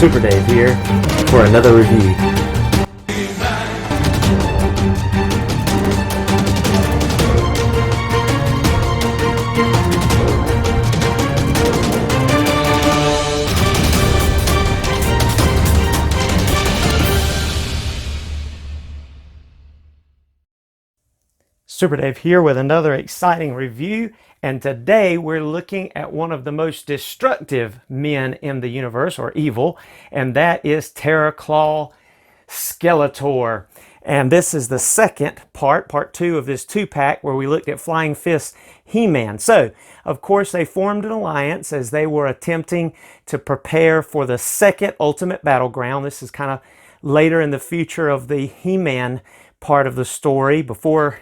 Super Dave here for another review. Super Dave here with another exciting review, and today we're looking at one of the most destructive men in the universe, or evil, and that is Terror Claw Skeletor. And this is the second part 2 of this 2-pack where we looked at Flying Fist He-Man. So, of course, they formed an alliance as they were attempting to prepare for the second Ultimate Battleground. This is kind of later in the future of the He-Man part of the story, before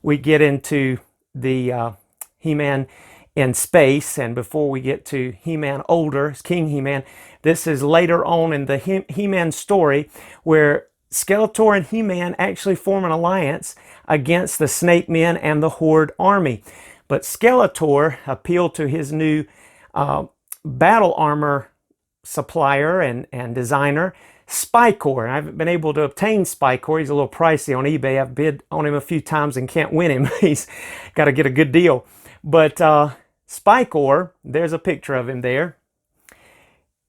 we get into the He-Man in space, and before we get to He-Man older, King He-Man. This is later on in the He-Man story where Skeletor and He-Man actually form an alliance against the Snake Men and the Horde army. But Skeletor appealed to his new battle armor supplier and designer, Spycore. I haven't been able to obtain Spycore. He's a little pricey on eBay. I've bid on him a few times and can't win him. He's got to get a good deal. But Spycore, there's a picture of him there.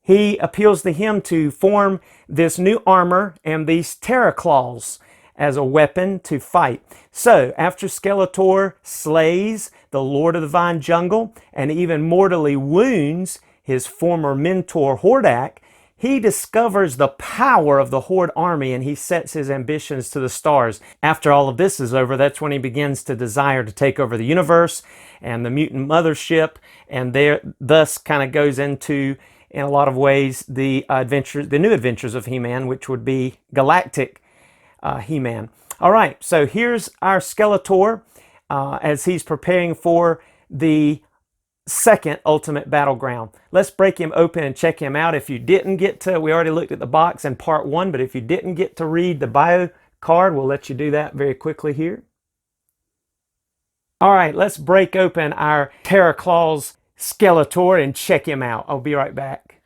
He appeals to him to form this new armor and these Terror Claws as a weapon to fight. So, after Skeletor slays the Lord of the Vine Jungle and even mortally wounds his former mentor Hordak, he discovers the power of the Horde army and he sets his ambitions to the stars. After all of this is over, that's when he begins to desire to take over the universe and the mutant mothership, and there thus kind of goes into, in a lot of ways, the new adventures of He-Man, which would be Galactic He-Man. All right, so here's our Skeletor as he's preparing for the second Ultimate Battleground. Let's break him open and check him out. If you didn't get to, we already looked at the box in part 1, but if you didn't get to read the bio card, we'll let you do that very quickly here. All right, let's break open our Terror Claws Skeletor and check him out. I'll be right back.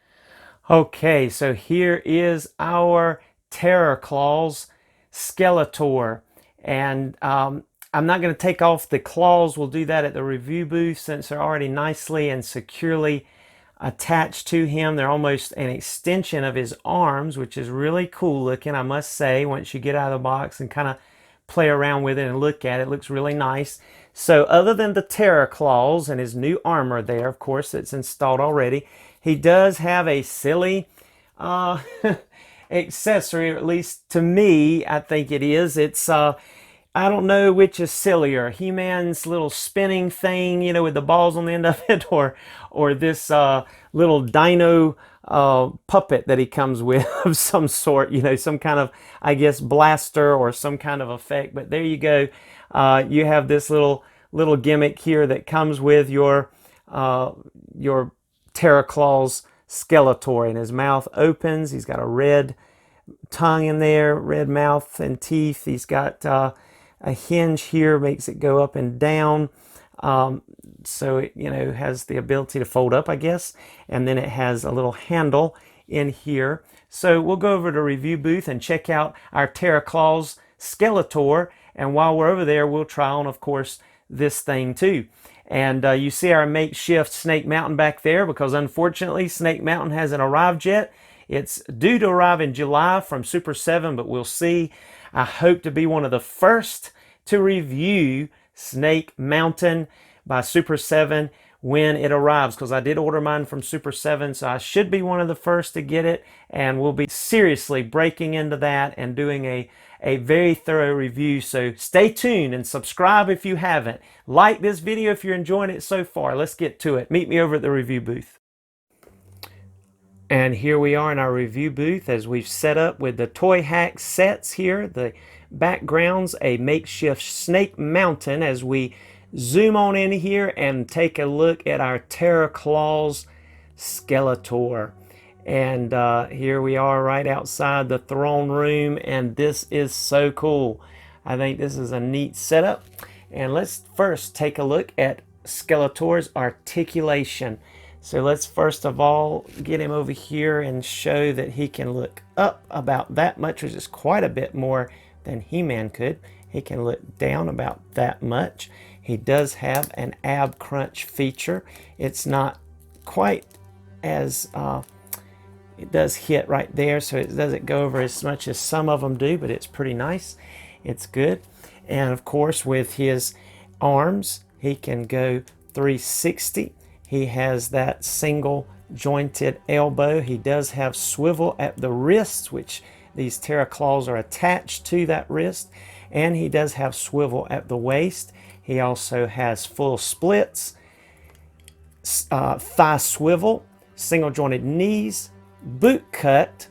Okay, so here is our Terror Claws Skeletor, and I'm not going to take off the claws. We'll do that at the review booth since they're already nicely and securely attached to him. They're almost an extension of his arms, which is really cool looking, I must say. Once you get out of the box and kind of play around with it and look at it, it looks really nice. So other than the Terror Claws and his new armor there, of course, that's installed already, he does have a silly accessory, or at least to me, I think it is. It's I don't know which is sillier, He-Man's little spinning thing, with the balls on the end of it, or this little dino puppet that he comes with of some sort, some kind of, I guess, blaster or some kind of effect. But there you go. You have this little gimmick here that comes with your Terror Claws Skeletor, and his mouth opens. He's got a red tongue in there, red mouth and teeth. He's got a hinge here, makes it go up and down, so it has the ability to fold up, I guess, and then it has a little handle in here. So we'll go over to review booth and check out our Terror Claws Skeletor, and while we're over there, we'll try on, of course, this thing too. And you see our makeshift Snake Mountain back there, because unfortunately Snake Mountain hasn't arrived yet. It's due to arrive in July from Super 7, but we'll see. I hope to be one of the first to review Snake Mountain by Super 7 when it arrives, because I did order mine from Super 7, so I should be one of the first to get it, and we'll be seriously breaking into that and doing a very thorough review. So stay tuned and subscribe if you haven't. Like this video if you're enjoying it so far. Let's get to it. Meet me over at the review booth. And here we are in our review booth as we've set up with the Toy Hack sets here. The background's a makeshift Snake Mountain as we zoom on in here and take a look at our Terror Claws Skeletor. And here we are right outside the throne room, and this is so cool. I think this is a neat setup. And let's first take a look at Skeletor's articulation. So let's first of all get him over here and show that he can look up about that much, which is quite a bit more than He-Man could. He can look down about that much. He does have an ab crunch feature. It's not quite as, it does hit right there, so it doesn't go over as much as some of them do, but it's pretty nice. It's good. And of course, with his arms, he can go 360. He has that single jointed elbow. He does have swivel at the wrists, which these Terror Claws are attached to that wrist. And he does have swivel at the waist. He also has full splits, thigh swivel, single jointed knees, boot cut,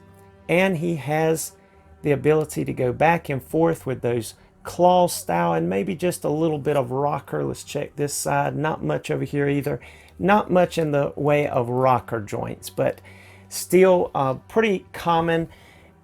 and he has the ability to go back and forth with those claw style and maybe just a little bit of rocker. Let's check this side. Not much over here either. Not much in the way of rocker joints, but still pretty common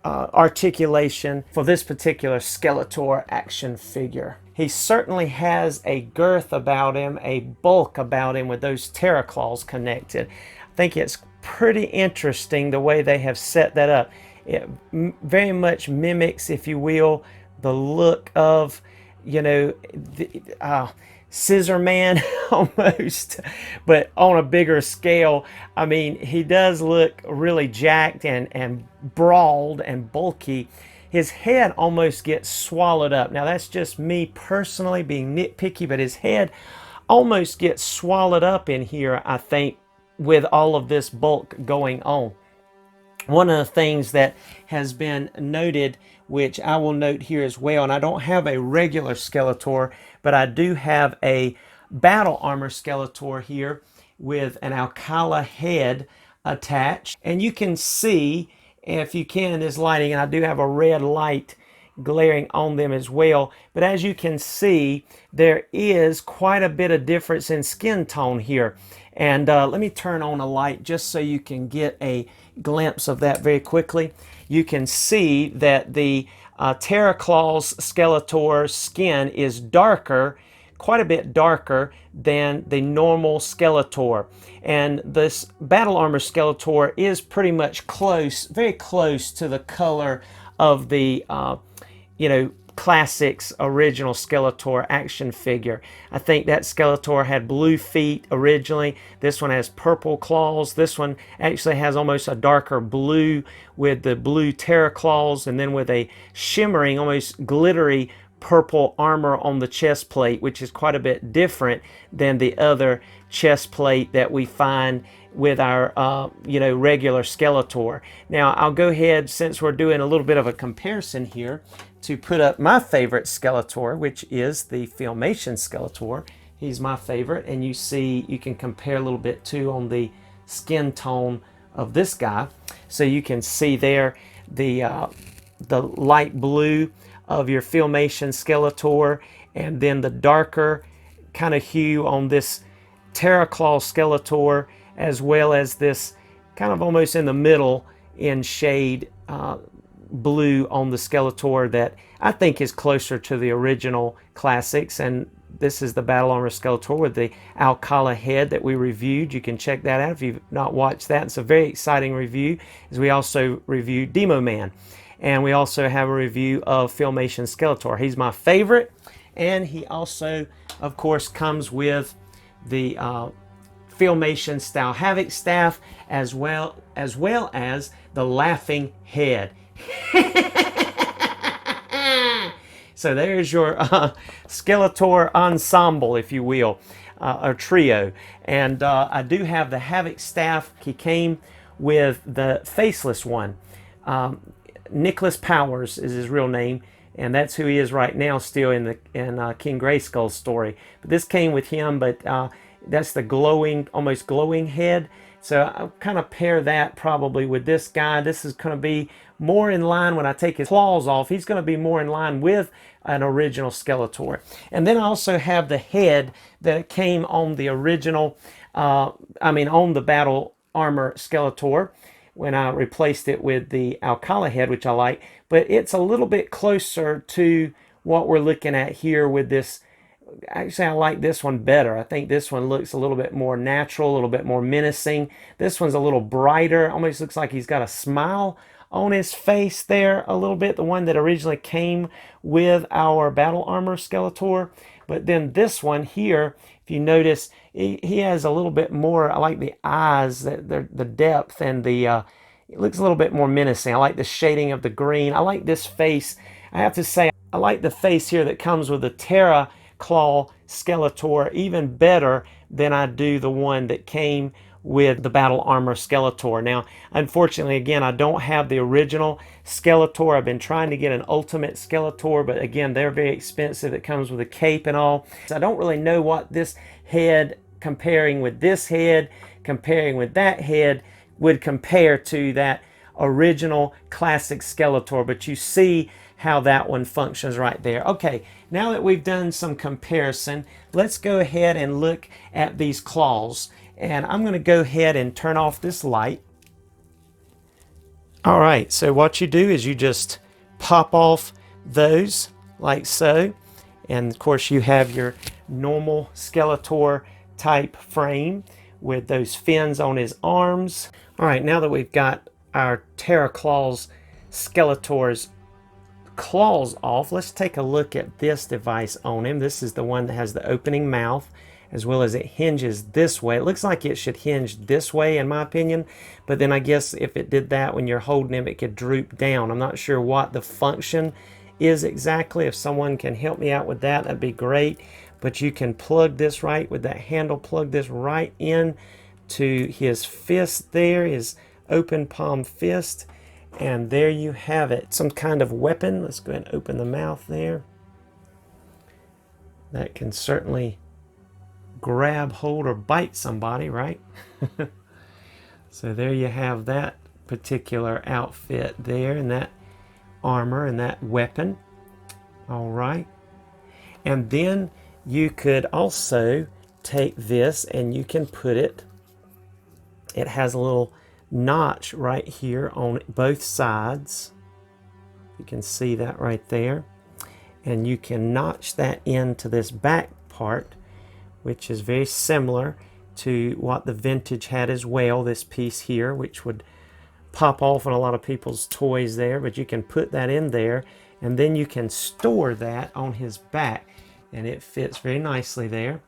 articulation for this particular Skeletor action figure. He certainly has a girth about him, a bulk about him with those Terror Claws connected. I think it's pretty interesting the way they have set that up. It very much mimics, if you will, the look of, you know, the, Scissor Man almost, but on a bigger scale. I mean, he does look really jacked and broad and bulky. His head almost gets swallowed up. Now, that's just me personally being nitpicky, but his head almost gets swallowed up in here, I think, with all of this bulk going on. One of the things that has been noted, which I will note here as well, and I don't have a regular Skeletor, but I do have a Battle Armor Skeletor here with an Alcala head attached. And you can see, if you can in this lighting, and I do have a red light glaring on them as well, but as you can see, there is quite a bit of difference in skin tone here. And let me turn on a light just so you can get a glimpse of that very quickly. You can see that the Terror Claws Skeletor's skin is darker, quite a bit darker than the normal Skeletor. And this Battle Armor Skeletor is pretty much close, very close to the color of the, you know, Classics original Skeletor action figure. I think that Skeletor had blue feet originally. This one has purple claws. This one actually has almost a darker blue with the blue Terror Claws, and then with a shimmering, almost glittery purple armor on the chest plate, which is quite a bit different than the other chest plate that we find with our you know, regular Skeletor. Now I'll go ahead, since we're doing a little bit of a comparison here, to put up my favorite Skeletor, which is the Filmation Skeletor. He's my favorite, and you see, you can compare a little bit too on the skin tone of this guy. So you can see there the light blue of your Filmation Skeletor, and then the darker kind of hue on this Terror Claw Skeletor, as well as this kind of almost in the middle in shade blue on the Skeletor that I think is closer to the original Classics. And this is the Battle Armor Skeletor with the Alcala head that we reviewed. You can check that out if you've not watched that. It's a very exciting review, as we also reviewed Demo Man. And we also have a review of Filmation Skeletor. He's my favorite, and he also, of course, comes with the Filmation style Havoc staff, as well as the laughing head. So there's your Skeletor ensemble, if you will, a trio. And I do have the Havoc staff. He came with the faceless one. Nicholas Powers is his real name, and that's who he is right now, still in the King Grayskull's story. But this came with him, but that's the glowing, almost glowing head. So I'll kind of pair that probably with this guy. This is going to be more in line when I take his claws off. He's going to be more in line with an original Skeletor. And then I also have the head that came on the original, on the Battle Armor Skeletor, when I replaced it with the Alcala head, which I like. But it's a little bit closer to what we're looking at here with this Actually, I like this one better. I think this one looks a little bit more natural, a little bit more menacing. This one's a little brighter. Almost looks like he's got a smile on his face there a little bit. The one that originally came with our Battle Armor Skeletor. But then this one here, if you notice, he has a little bit more. I like the eyes, the depth, and the it looks a little bit more menacing. I like the shading of the green. I like this face. I have to say, I like the face here that comes with the Terror Claw Skeletor even better than I do the one that came with the Battle Armor Skeletor. Now, unfortunately, again, I don't have the original Skeletor. I've been trying to get an Ultimate Skeletor, but again, they're very expensive. It comes with a cape and all. So I don't really know what this head, comparing with this head, comparing with that head, would compare to that original classic Skeletor, but you see how that one functions right there. Okay, now that we've done some comparison, let's go ahead and look at these claws. And I'm going to go ahead and turn off this light. All right, so what you do is you just pop off those like so. And of course you have your normal Skeletor type frame with those fins on his arms. All right, now that we've got our Terror Claws Skeletor's claws off, let's take a look at this device on him. This is the one that has the opening mouth, as well as it hinges this way. It looks like it should hinge this way in my opinion, but then I guess if it did that when you're holding him, it could droop down. I'm not sure what the function is exactly. If someone can help me out with that, that'd be great. But you can plug this right with that handle, plug this right in to his fist there, his open palm fist, and there you have it. Some kind of weapon. Let's go ahead and open the mouth there. That can certainly grab hold or bite somebody, right? So there you have that particular outfit there, and that armor and that weapon. All right. And then you could also take this and you can put it, it has a little notch right here on both sides. You can see that right there. And you can notch that into this back part, which is very similar to what the vintage had as well, this piece here, which would pop off on a lot of people's toys there. But you can put that in there, and then you can store that on his back, and it fits very nicely there.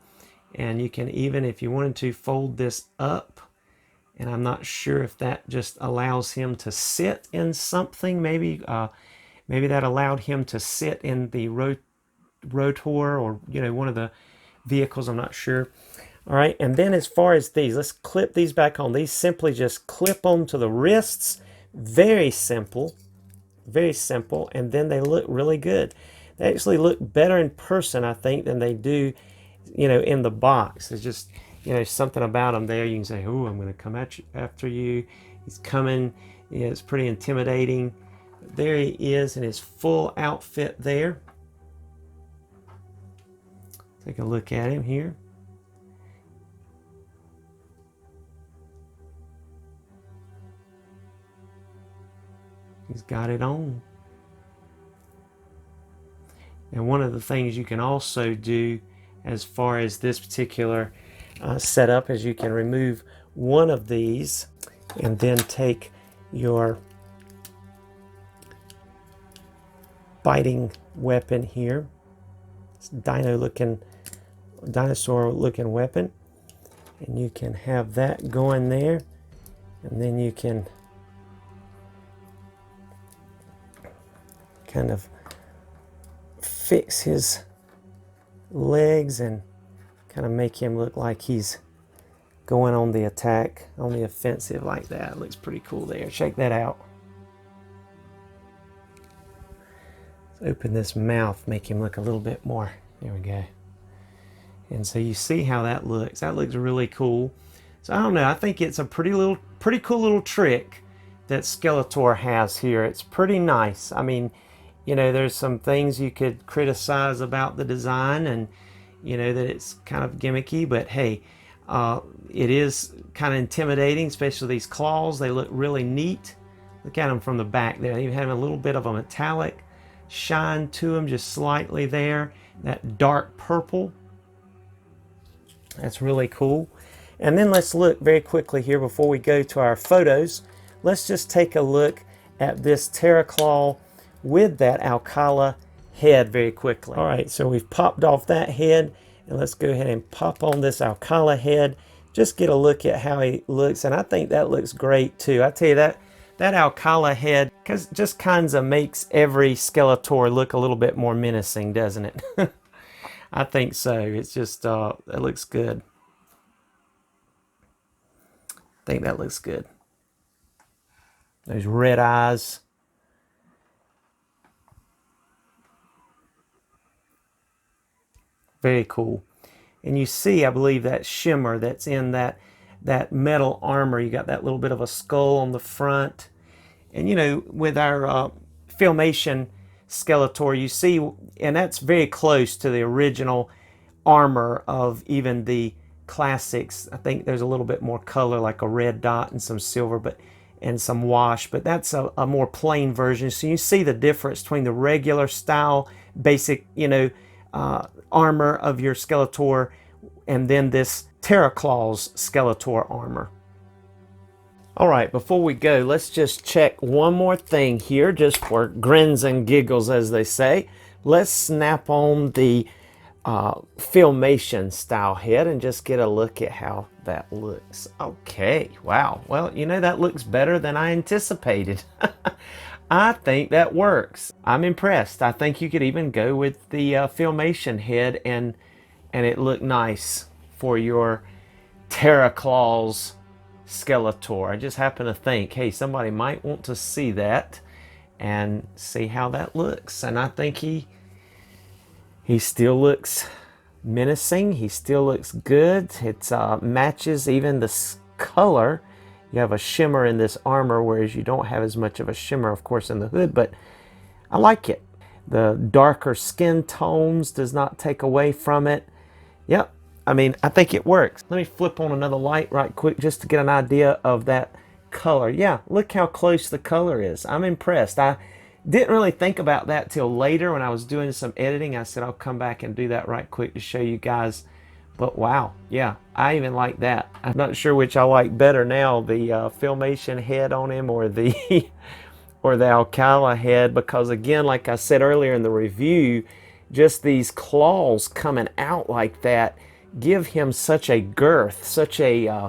And you can even, if you wanted to, fold this up. And I'm not sure if that just allows him to sit in something. Maybe maybe that allowed him to sit in the rotor, or one of the vehicles. I'm not sure. All right, and then as far as these, let's clip these back on. These simply just clip onto the wrists. Very simple, very simple. And then they look really good. They actually look better in person, I think, than they do, in the box. It's just, something about him there. You can say, oh, I'm going to come at you, after you. He's coming. Yeah, it's pretty intimidating. There he is in his full outfit there. Take a look at him here. He's got it on. And one of the things you can also do as far as this particular setup is you can remove one of these and then take your biting weapon here. It's dinosaur looking weapon, and you can have that going there, and then you can kind of fix his legs and kind of make him look like he's going on the attack, on the offensive like that. It looks pretty cool there. Check that out. Let's open this mouth, make him look a little bit more. There we go. And so you see how that looks. That looks really cool. So I don't know, I think it's a pretty cool little trick that Skeletor has here. It's pretty nice. I mean, there's some things you could criticize about the design, and that it's kind of gimmicky, but hey, it is kind of intimidating, especially these claws. They look really neat. Look at them from the back there. They even have a little bit of a metallic shine to them, just slightly there. that dark purple. That's really cool. And then let's look very quickly here before we go to our photos. Let's just take a look at this Terror Claw with that Alcala head very quickly. All right, so we've popped off that head, and let's go ahead and pop on this Alcala head. Just get a look at how he looks, and I think that looks great too. I tell you, that Alcala head just kind of makes every Skeletor look a little bit more menacing, doesn't it? I think so. It's just, it looks good. I think that looks good. Those red eyes. Very cool. And you see, I believe, that shimmer that's in that metal armor. You got that little bit of a skull on the front. And, you know, with our Filmation Skeletor, you see, and that's very close to the original armor of even the classics. I think there's a little bit more color, like a red dot and some silver, and some wash, but that's a more plain version. So you see the difference between the regular style, basic, you know, armor of your Skeletor, and then this Terror Claw's Skeletor armor. All right, before we go, let's just check one more thing here, just for grins and giggles, as they say. Let's snap on the Filmation style head and just get a look at how that looks. Okay, wow. Well, you know, that looks better than I anticipated. I think that works. I'm impressed. I think you could even go with the Filmation head and it looked nice for your Terror Claw's Skeletor. I just happen to think, hey, somebody might want to see that and see how that looks. And I think he still looks menacing. He still looks good. It matches even the color. You have a shimmer in this armor, whereas you don't have as much of a shimmer, of course, in the hood, but I like it. The darker skin tones does not take away from it. Yep, I mean, I think it works. Let me flip on another light right quick just to get an idea of that color. Yeah, look how close the color is. I'm impressed. I didn't really think about that till later when I was doing some editing. I said I'll come back and do that right quick to show you guys. But wow, yeah, I even like that. I'm not sure which I like better now, the Filmation head on him or the or the Alcala head, because again, like I said earlier in the review, just these claws coming out like that give him such a girth, such a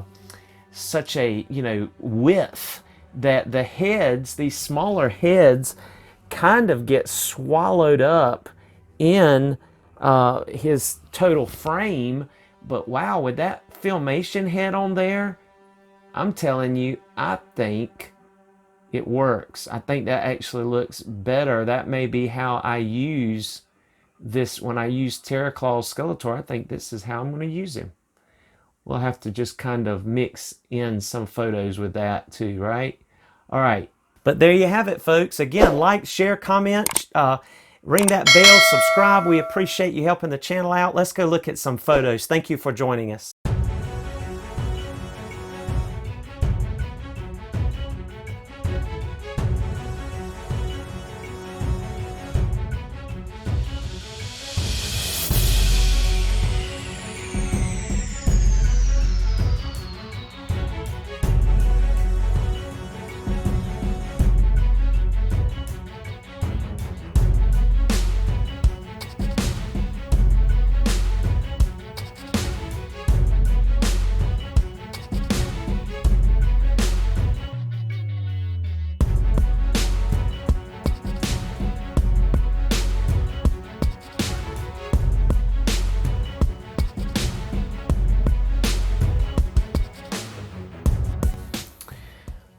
you know, width, that the heads, these smaller heads, kind of get swallowed up in his total frame. But wow, with that Filmation head on there, I'm telling you, I think it works. I think that actually looks better. That may be how I use this when I use Terror Claw Skeletor. I think this is how I'm going to use him. We'll have to just kind of mix in some photos with that too, right? All right. But there you have it, folks. Again, like, share, comment, ring that bell, subscribe. We appreciate you helping the channel out. Let's go look at some photos. Thank you for joining us.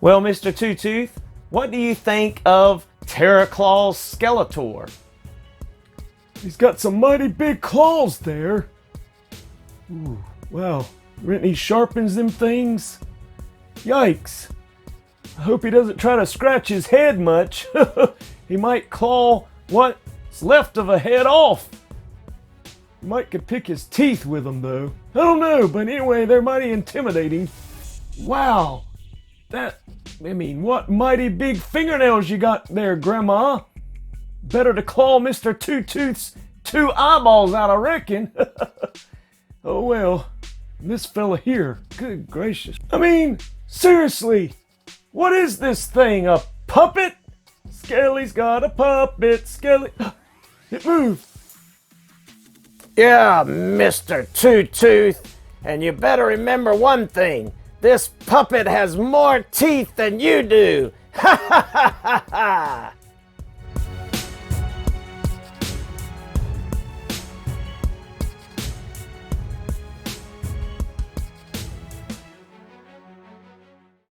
Well, Mr. Two Tooth, what do you think of Terror Claw Skeletor? He's got some mighty big claws there. Ooh, wow. When he sharpens them things, yikes. I hope he doesn't try to scratch his head much. He might claw what's left of a head off. He might could pick his teeth with them, though. I don't know, but anyway, they're mighty intimidating. Wow. I mean, what mighty big fingernails you got there, Grandma. Better to claw Mr. Two Tooth's 2 eyeballs out, I reckon. Oh well, this fella here, good gracious. I mean, seriously, what is this thing, a puppet? Skelly's got a puppet, Skelly. It moved. Yeah, Mr. Two-Tooth. And you better remember one thing. This puppet has more teeth than you do. Ha ha ha ha ha!